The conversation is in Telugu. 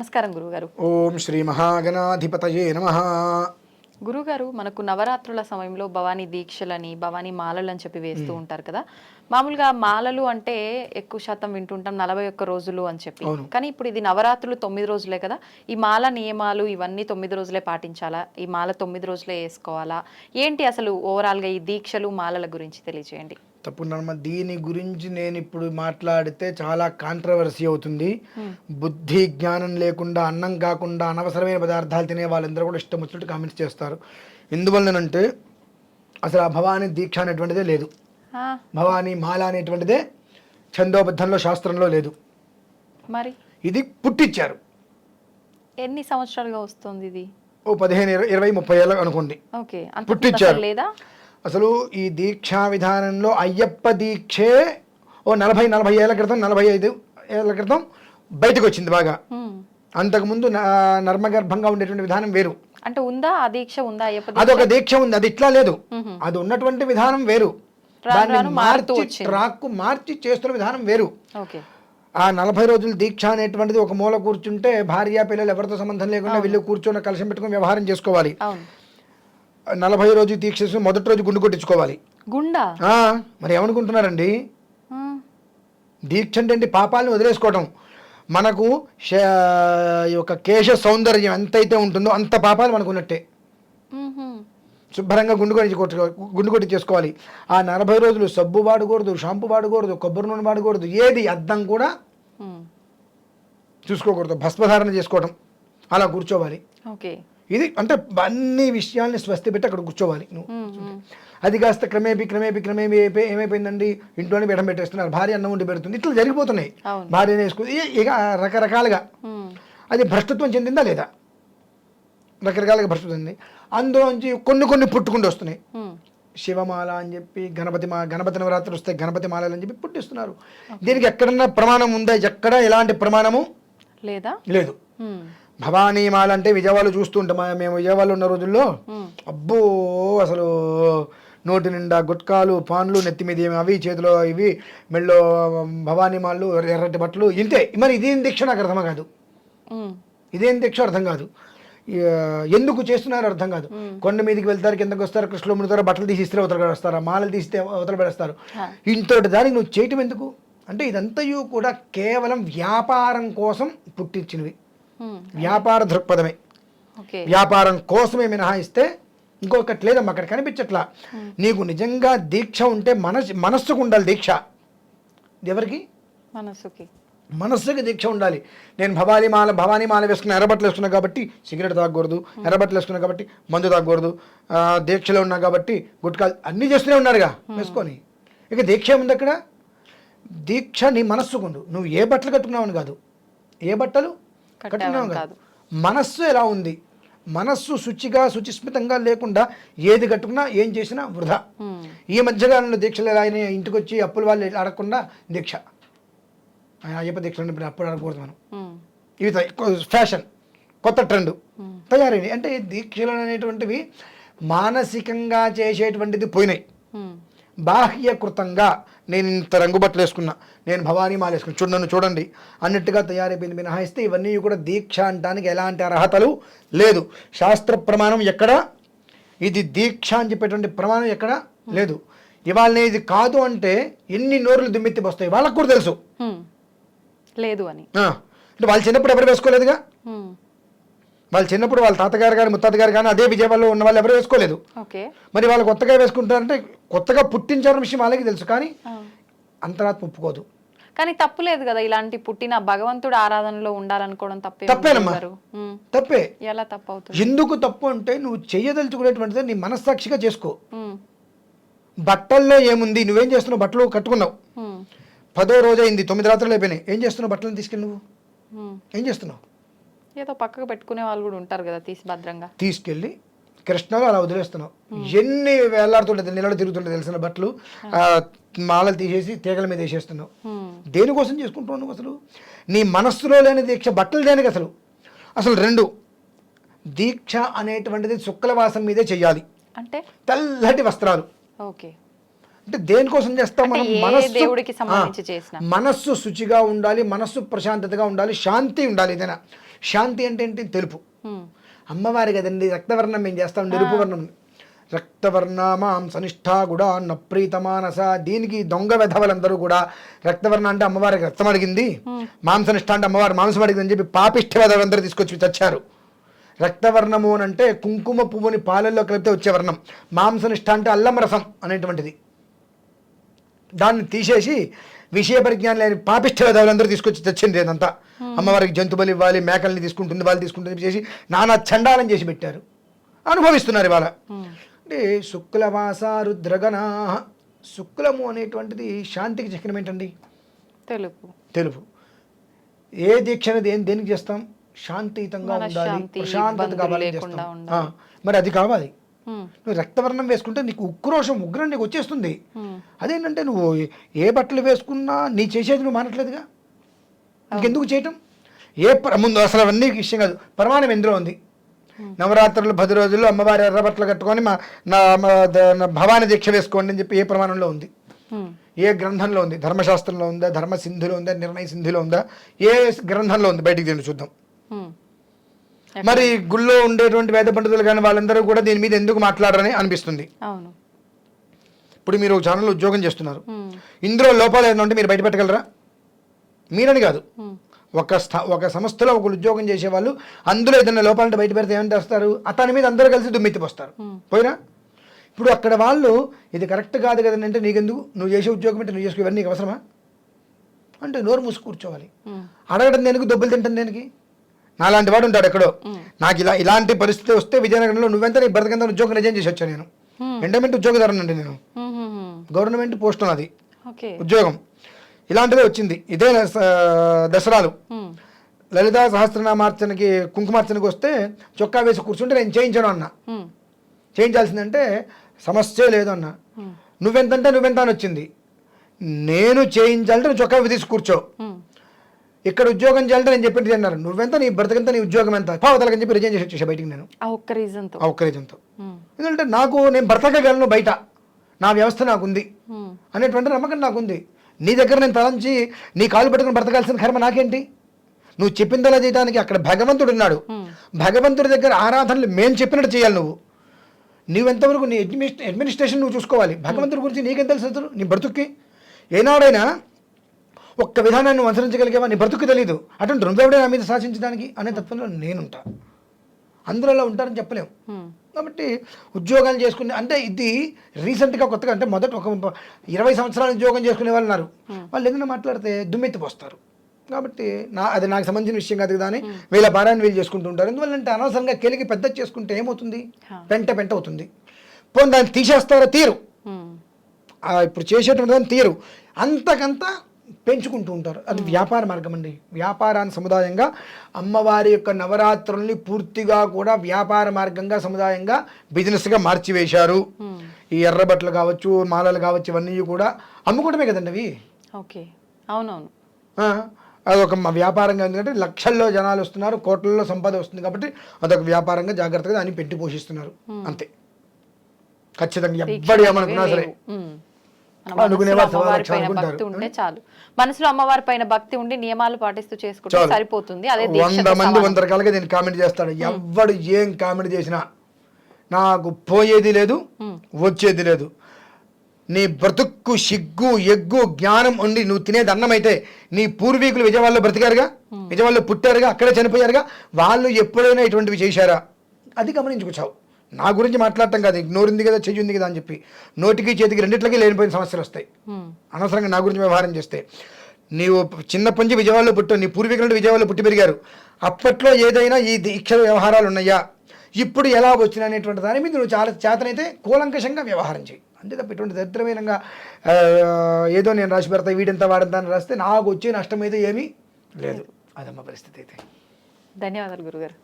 నమస్కారం గురుగారు. ఓం శ్రీ మహాగణాధిపతయే నమః. గురుగారు, మనకు నవరాత్రుల సమయంలో భవానీ దీక్షలని, భవానీ మాలలు అని చెప్పి వేస్తూ ఉంటారు కదా. మామూలుగా మాలలు అంటే ఎక్కువ శాతం వింటుంటాం 41 రోజులు అని చెప్పి. కానీ ఇప్పుడు ఇది నవరాత్రులు 9 రోజులే కదా. ఈ మాల నియమాలు ఇవన్నీ 9 రోజులే పాటించాలా? ఈ మాల 9 రోజులే వేసుకోవాలా? ఏంటి అసలు ఓవరాల్గా ఈ దీక్షలు మాలల గురించి తెలియజేయండి. తప్పకుండా దీని గురించి నేను ఇప్పుడు మాట్లాడితే చాలా కాంట్రవర్సీ అవుతుంది. బుద్ధి జ్ఞానం లేకుండా అన్నం కాకుండా అనవసరమైన పదార్థాలు తినే వాళ్ళందరూ కూడా ఇష్టం వచ్చినట్టు కామెంట్స్ చేస్తారు. ఎందువల్లనంటే అసలు ఆ భవానీ దీక్ష అనేటువంటిదే లేదు. భవానీ మాల అనేటువంటిదే ఛందోబద్ధంలో శాస్త్రంలో లేదు. మరి ఇది పుట్టించారు. ఎన్ని సంవత్సరాలుగా వస్తుంది ఇది? ఓ 15, 20, 30 ఏళ్ళ అనుకోండి. ఓకే, పుట్టించారు. లేదా అసలు ఈ దీక్షా విధానంలో అయ్యప్ప దీక్షే ఓ 40 ఏళ్ల క్రితం, 45 ఏళ్ల క్రితం బయటకు వచ్చింది బాగా. అంతకుముందు నర్మగర్భంగా ఉండేటువంటి విధానం వేరు. అంటే ఉందా ఆ దీక్ష? ఉందా అయ్యప్ప? అదొక దీక్ష ఉంది, అది ఇట్లా లేదు. అది ఉన్నటువంటి విధానం వేరు. దాన్ని మార్చి చేస్తున్న విధానం వేరు. ఆ 40 రోజుల దీక్ష అనేటువంటిది ఒక మూల కూర్చుంటే భార్య పిల్లలు ఎవరితో సంబంధం లేకుండా వీళ్ళు కూర్చొని కలశం పెట్టుకుని వ్యవహారం చేసుకోవాలి. 40 రోజు దీక్ష మొదటి రోజు గుండు కొట్టించుకోవాలి. గుండా? మరి ఏమనుకుంటున్నారండి? దీక్ష అంటే పాపాలను వదిలేసుకోవటం. మనకు ఈ యొక్క కేశ సౌందర్యం ఎంతైతే ఉంటుందో అంత పాపాలు మనకు ఉన్నట్టే. శుభ్రంగా గుండు కొట్టి చేసుకోవాలి. ఆ 40 రోజులు సబ్బు వాడకూడదు, షాంపూ వాడకూడదు, కొబ్బరి నూనె వాడకూడదు, ఏది అద్దం కూడా చూసుకోకూడదు, భస్మధారణ చేసుకోవటం, అలా కూర్చోవాలి. ఇది అంటే అన్ని విషయాల్ని స్వస్తి పెట్టి అక్కడ కూర్చోవాలి నువ్వు. అది కాస్త క్రమేపీ ఏమైపోయిందండి, ఇంట్లోనే బెడం పెట్టేస్తున్నారు, భార్య అన్నం ఉండి పెడుతుంది, ఇట్లా జరిగిపోతున్నాయి. భార్యనే వేసుకుంది, ఇక రకరకాలుగా. అది భ్రష్టత్వం చెందిందా లేదా? రకరకాలుగా భ్రష్టం. అందులోంచి కొన్ని పుట్టుకుంటూ వస్తున్నాయి. శివమాల అని చెప్పి గణపతి నవరాత్రులు వస్తే గణపతి మాలలు అని చెప్పి పుట్టిస్తున్నారు. దీనికి ఎక్కడన్నా ప్రమాణం ఉందా? ఎక్కడ ఎలాంటి ప్రమాణము లేదు. భవానీ మాల అంటే విజయవాడలో చూస్తూ ఉంటాం. మేము విజయవాడలో ఉన్న రోజుల్లో అబ్బో అసలు నోటి నిండా గుట్కాలు, పాన్లు, నెత్తి మీద అవి, చేతిలో ఇవి, మెళ్ళో భవానీ మాలు, ఎర్రటి బట్టలు, ఇంతే. మరి ఇదేం దీక్ష నాకు అర్థం కాదు. ఇదేం దీక్ష అర్థం కాదు. ఎందుకు చేస్తున్నారు అర్థం కాదు. కొండ మీదకి వెళ్తారు, కిందకు వస్తారు, కృష్ణలో మునుతారు, బట్టలు తీసి ఇస్తే అవతల పడేస్తారు, మాలలు తీస్తే అవతల పడేస్తారు. ఇంతటి దానికి నువ్వు చేయటం ఎందుకు అంటే ఇదంతయు కూడా కేవలం వ్యాపారం కోసం పుట్టించినవి. వ్యాపార దృక్పథమే, వ్యాపారం కోసమే మినహాయిస్తే ఇంకొకటి లేదమ్మా. అక్కడ కనిపించట్లా. నీకు నిజంగా దీక్ష ఉంటే మనస్సుకు ఉండాలి దీక్ష. ఎవరికి? మనస్సుకి దీక్ష ఉండాలి. నేను భవానీ మాల వేసుకున్న, ఎర్రబట్టలు వేసుకున్నా కాబట్టి సిగరెట్ తాగకూడదు, ఎర్రబట్టలు వేసుకున్నా కాబట్టి మందు తాగకూడదు, దీక్షలో ఉన్నా కాబట్టి గుట్కాలు అన్నీ చేస్తూనే ఉన్నారుగా వేసుకొని. ఇక దీక్ష ఉంది అక్కడ. దీక్ష నీ మనస్సుకుండు. నువ్వు ఏ బట్టలు కట్టుకున్నావని కాదు, ఏ బట్టలు కట్టుకున్నావు కాదు, మనస్సు ఎలా ఉంది. మనస్సు శుచిస్మితంగా లేకుండా ఏది కట్టుకున్నా ఏం చేసినా వృధా. ఈ మధ్యకాలంలో దీక్షలు ఎలా అయినా ఇంటికి వచ్చి అప్పుల వాళ్ళు అడగకుండా దీక్ష, అయ్యప్ప దీక్షలు అప్పుడు అడగకూడదు మనం. ఇవి ఫ్యాషన్, కొత్త ట్రెండ్ తయారైనవి. అంటే దీక్షలు అనేటువంటివి మానసికంగా చేసేటువంటిది పోయినాయి. బాహ్యకృతంగా నేను ఇంత రంగు బట్టలు వేసుకున్నా, నేను భవానీ మాల వేసుకున్నా, చూడండి అన్నట్టుగా తయారైపోయింది. మినహాయిస్తే ఇవన్నీ కూడా దీక్ష అంటానికి ఎలాంటి అర్హతలు లేదు. శాస్త్ర ప్రమాణం ఎక్కడ, ఇది దీక్ష అని చెప్పేటువంటి ప్రమాణం ఎక్కడ లేదు. ఇవాళ ఇది కాదు అంటే ఎన్ని నోరులు దుమ్మెత్తి వస్తాయి వాళ్ళకు కూడా తెలుసు లేదు అని. అంటే వాళ్ళు చిన్నప్పుడు ఎవరు వేసుకోలేదుగా. వాళ్ళు చిన్నప్పుడు వాళ్ళ తాతగారు కానీ ముత్తాతగారు కానీ అదే విజయవాడలో ఉన్న వాళ్ళు ఎవరు వేసుకోలేదు. మరి వాళ్ళు కొత్తగా వేసుకుంటారంటే కొత్తగా పుట్టించారన్న విషయం వాళ్ళకి తెలుసు, కానీ అంతరాత్మ ఒప్పుకోదు. కానీ తప్పు లేదు కదా, ఇలాంటి పుట్టిన భగవంతుడు ఆరాధనలో ఉండాలనుకోవడం తప్పేనమ్మా. తప్పే. ఎలా తప్పు అవుతుంది? ఎందుకు తప్పు అంటే నువ్వు చెయ్యదలుచుకునేటువంటిది నీ మనస్సాక్షిగా చేసుకో. బట్టల్లో ఏముంది, నువ్వేం చేస్తున్నావు? బట్టలు కట్టుకున్నావు, 10వ రోజు అయింది, 9 రాత్రులు అయిపోయినాయి, ఏం చేస్తున్నావు? బట్టలను తీసుకెళ్ళి నువ్వు ఏం చేస్తున్నావు? ఏదో పక్కకు పెట్టుకునే వాళ్ళు కూడా ఉంటారు కదా, తీసి భద్రంగా తీసుకెళ్ళి కృష్ణలో అలా వదిలేస్తున్నావు. ఎన్ని వేలాడుతుంటుంది, నిలబడి తిరుగుతుంటే తెలిసిన బట్టలు మాలలు తీసేసి తీగల మీద వేసేస్తున్నావు. దేనికోసం చేసుకుంటున్నావు నువ్వు? అసలు నీ మనస్సులో లేని దీక్ష బట్టలు దేనికి? అసలు రెండు దీక్ష అనేటువంటిది శుక్లవాసం మీదే చెయ్యాలి. అంటే తెల్లటి వస్త్రాలు. అంటే దేనికోసం చేస్తాం మనం? మనస్సు శుచిగా ఉండాలి, మనస్సు ప్రశాంతతగా ఉండాలి, శాంతి ఉండాలి. ఏదైనా శాంతి అంటే ఏంటి? తెలుపు. ఉమ్. అమ్మవారి కదండి, రక్తవర్ణం మేము చేస్తాం, నిరుపు వర్ణం. రక్తవర్ణమాం సనిష్ఠా కూడా నప్రీతమానస. దీనికి దొంగ వెధవలందరూ కూడా రక్తవర్ణ అంటే అమ్మవారికి రక్తం అడిగింది, మాంసనిష్ఠ అంటే అమ్మవారి మాంసం అడిగింది అని చెప్పి పాపిష్ఠ వెధవలందరూ తీసుకొచ్చి తెచ్చారు. రక్తవర్ణము అని అంటే కుంకుమ పువ్వుని పాలల్లో కలిపితే వచ్చే వర్ణం. మాంసనిష్ఠ అంటే అల్లం రసం అనేటువంటిది. దాన్ని తీసేసి విషయ పరిజ్ఞానం లేని పాపిష్ఠ వెధవలందరూ తీసుకొచ్చి తెచ్చింది అదంతా. అమ్మవారికి జంతుబలి ఇవ్వాలి, మేకల్ని తీసుకుంటుంది, వాళ్ళు తీసుకుంటుంది చేసి నానా చండాలం చేసి పెట్టారు. అనుభవిస్తున్నారు ఇవాళ. అంటే శుక్లవాస రుద్రగణా. శుక్లము అనేటువంటిది శాంతికి చిహ్నం ఏంటండి? తెలుపు. తెలుపు. ఏ దీక్ష అనేది దేనికి చేస్తాం? శాంతియుతంగా ఉండాలి, ప్రశాంతత కావాలి చేస్తాం. మరి అది కావాలి. నువ్వు రక్తవర్ణం వేసుకుంటే నీకు ఉక్రోషం, ఉగ్రం నీకు వచ్చేస్తుంది. అదేంటంటే నువ్వు ఏ బట్టలు వేసుకున్నా నీ చేసేది నువ్వు మానట్లేదుగా, ఇంకెందుకు చేయటం? ముందు అసలు అవన్నీ విషయం కాదు. ప్రమాణం ఎందులో ఉంది? నవరాత్రులు 10 రోజుల్లో అమ్మవారి ఎర్ర బట్టలు కట్టుకొని నా భవాని దీక్ష వేసుకోండి అని చెప్పి ఏ ప్రమాణంలో ఉంది? ఏ గ్రంథంలో ఉంది? ధర్మశాస్త్రంలో ఉందా, ధర్మ సింధులో ఉందా, నిర్ణయ సింధులో ఉందా? ఏ గ్రంథంలో ఉంది? బయటికి తిండి చూద్దాం. మరి గుళ్ళో ఉండేటువంటి వేద పండితులు కానీ వాళ్ళందరూ కూడా దీని మీద ఎందుకు మాట్లాడరని అనిపిస్తుంది. ఇప్పుడు మీరు ఛానల్లో ఉద్యోగం చేస్తున్నారు, ఇందులో లోపాలు ఏదైనా ఉంటే మీరు బయటపెట్టగలరా? మీరని కాదు, ఒక సంస్థలో ఒక ఉద్యోగం చేసేవాళ్ళు అందులో ఏదైనా లోపాలంటే బయట పెడితే ఏమంటే వస్తారు, అతని మీద అందరూ కలిసి దుమ్మెత్తి పోస్తారు. పోయినా ఇప్పుడు అక్కడ వాళ్ళు ఇది కరెక్ట్ కాదు కదండి అంటే నీకెందుకు, నువ్వు చేసే ఉద్యోగం అంటే నువ్వు చేసుకో, ఇవన్నీ నీకు అవసరమా అంటే నోరు మూసి కూర్చోవాలి. అడగడం దేనికి, దెబ్బలు తింటాం దేనికి? నాలాంటి వాడు ఉంటాడు ఎక్కడో, నాకు ఇలాంటి పరిస్థితి వస్తే విజయనగరంలో నువ్వెంత నీ బ్రతకంత ఉద్యోగం రిజైన్ చేసి వచ్చాను. నేను ఎండోమెంట్ ఉద్యోగదారునండి, నేను గవర్నమెంట్ పోస్ట్ అది ఉద్యోగం. ఇలాంటిదే వచ్చింది. ఇదే దసరాలు లలితా సహస్రనామార్చనకి కుంకుమార్చనకి వస్తే చొక్కా వేసి కూర్చుంటే నేను చేయించాను అన్న. చేయించాల్సిందంటే సమస్య లేదు అన్న. నువ్వెంతంటే నువ్వెంత అని వచ్చింది. నేను చేయించాలంటే నువ్వు చొక్కా తీసి కూర్చో, ఇక్కడ ఉద్యోగం చేయాలంటే నేను చెప్పింది అన్నారు. నువ్వెంత, నీ బ్రతకంత, నీ ఉద్యోగం ఎంత, పావతలకని చెప్పి రిజైన్ చేసి వచ్చేసా బయటికి నేను. ఒక్క రీజన్తో. ఎందుకంటే నేను బ్రతకగలను, బయట నా వ్యవస్థ నాకుంది అనేటువంటి నమ్మకం నాకుంది. నీ దగ్గర నేను తలంచి నీ కాలు పట్టుకుని బ్రతకాల్సిన కర్మ నాకేంటి? నువ్వు చెప్పిందలా చేయడానికి అక్కడ భగవంతుడు ఉన్నాడు. భగవంతుడి దగ్గర ఆరాధనలు మేము చెప్పినట్టు చేయాలి. నువ్వెంతవరకు నీ అడ్మినిస్ట్రేషన్ నువ్వు చూసుకోవాలి. భగవంతుడి గురించి నీకేం తెలుసు? అసలు నీ బ్రతుక్కి ఏనాడైనా ఒక్క విధానాన్ని నువ్వు అనుసరించగలిగేవా? నీ బ్రతుక్కి తెలీదు. అటువంటి రెండోడే నా మీద శాసించడానికి అనే తత్వంలో నేనుంటా. అందులో ఉంటారని చెప్పలేము. కాబట్టి ఉద్యోగాలు చేసుకునే అంటే ఇది రీసెంట్గా కొత్తగా, అంటే మొదట ఒక 20 సంవత్సరాలు ఉద్యోగం చేసుకునే వాళ్ళు ఉన్నారు. వాళ్ళు ఏదైనా మాట్లాడితే దుమ్మెత్తిపోస్తారు. కాబట్టి అది నాకు సంబంధించిన విషయం కాదు కదా అని వీళ్ళ భారాన్ని వీళ్ళు చేసుకుంటూ ఉంటారు. ఎందువల్లంటే అనవసరంగా కెలికి పెద్ద చేసుకుంటే ఏమవుతుంది? పెంట అవుతుంది. పోనీ దాన్ని తీసేస్తారో తీరు, ఇప్పుడు చేసేటువంటి దాన్ని తీరు, అంతకంతా పెంచుకుంటూ ఉంటారు. అది వ్యాపార మార్గం అండి. వ్యాపారాన్ని సముదాయంగా అమ్మవారి యొక్క నవరాత్రుల్ని పూర్తిగా కూడా వ్యాపార మార్గంగా, సముదాయంగా, బిజినెస్గా మార్చివేశారు. ఈ ఎర్రబట్టలు కావచ్చు, మాలలు కావచ్చు, ఇవన్నీ కూడా అమ్ముకోవడమే కదండి అవి. ఓకే, అవునవును. అదొక వ్యాపారంగా, ఎందుకంటే లక్షల్లో జనాలు వస్తున్నారు, కోట్లలో సంపద వస్తుంది కాబట్టి అదొక వ్యాపారంగా జాగ్రత్తగా దాన్ని పెట్టి పోషిస్తున్నారు. అంతే, ఖచ్చితంగా. ఎవ్వడు ఏమనుకున్నా సరే భక్తి ఉంటే చాలు. మనసులో అమ్మవారి పైన భక్తి ఉండి నియమాలు పాటిస్తూ చేసుకుంటే సరిపోతుంది. అదే 100 మంది 100 రకాలుగా నేను కామెంట్ చేస్తాడు. ఎవ్వడు ఏం కామెంట్ చేసినా నాకు పోయేది లేదు, వచ్చేది లేదు. నీ బ్రతుక్కు సిగ్గు, ఎగ్గు, జ్ఞానం ఉండి నువ్వు తినేది అన్నం అయితే, నీ పూర్వీకులు విజయవాడలో బ్రతికారుగా, విజయవాడలో పుట్టారుగా, అక్కడే చనిపోయారుగా, వాళ్ళు ఎప్పుడైనా ఇటువంటివి చేశారా? అది గమనించుకొచ్చావు. నా గురించి మాట్లాడటం కాదు, నోరుంది కదా, చెయ్యి ఉంది కదా అని చెప్పి నోటికి చేతికి రెండిట్లకి లేనిపోయిన సమస్యలు వస్తాయి అనవసరంగా నా గురించి వ్యవహారం చేస్తే. నీవు చిన్నప్పటి నుంచి విజయవాడలో పుట్టావు, నీ పూర్వీకులు విజయవాడలో పుట్టి పెరిగారు. అప్పట్లో ఏదైనా ఈ దీక్ష వ్యవహారాలు ఉన్నాయా, ఇప్పుడు ఎలా వచ్చినా అనేటువంటి దాని మీద నువ్వు చాలా చేతనైతే కూలంకషంగా వ్యవహారం చేయి. అంతే తప్ప ఇటువంటి దరిద్రమైనగా ఏదో నేను రాసి పెడతా, వీడింత వాడంతా అని రాస్తే నాకు వచ్చే నష్టం అయితే ఏమీ లేదు. అదమ్మ పరిస్థితి అయితే. ధన్యవాదాలు గురుగారు.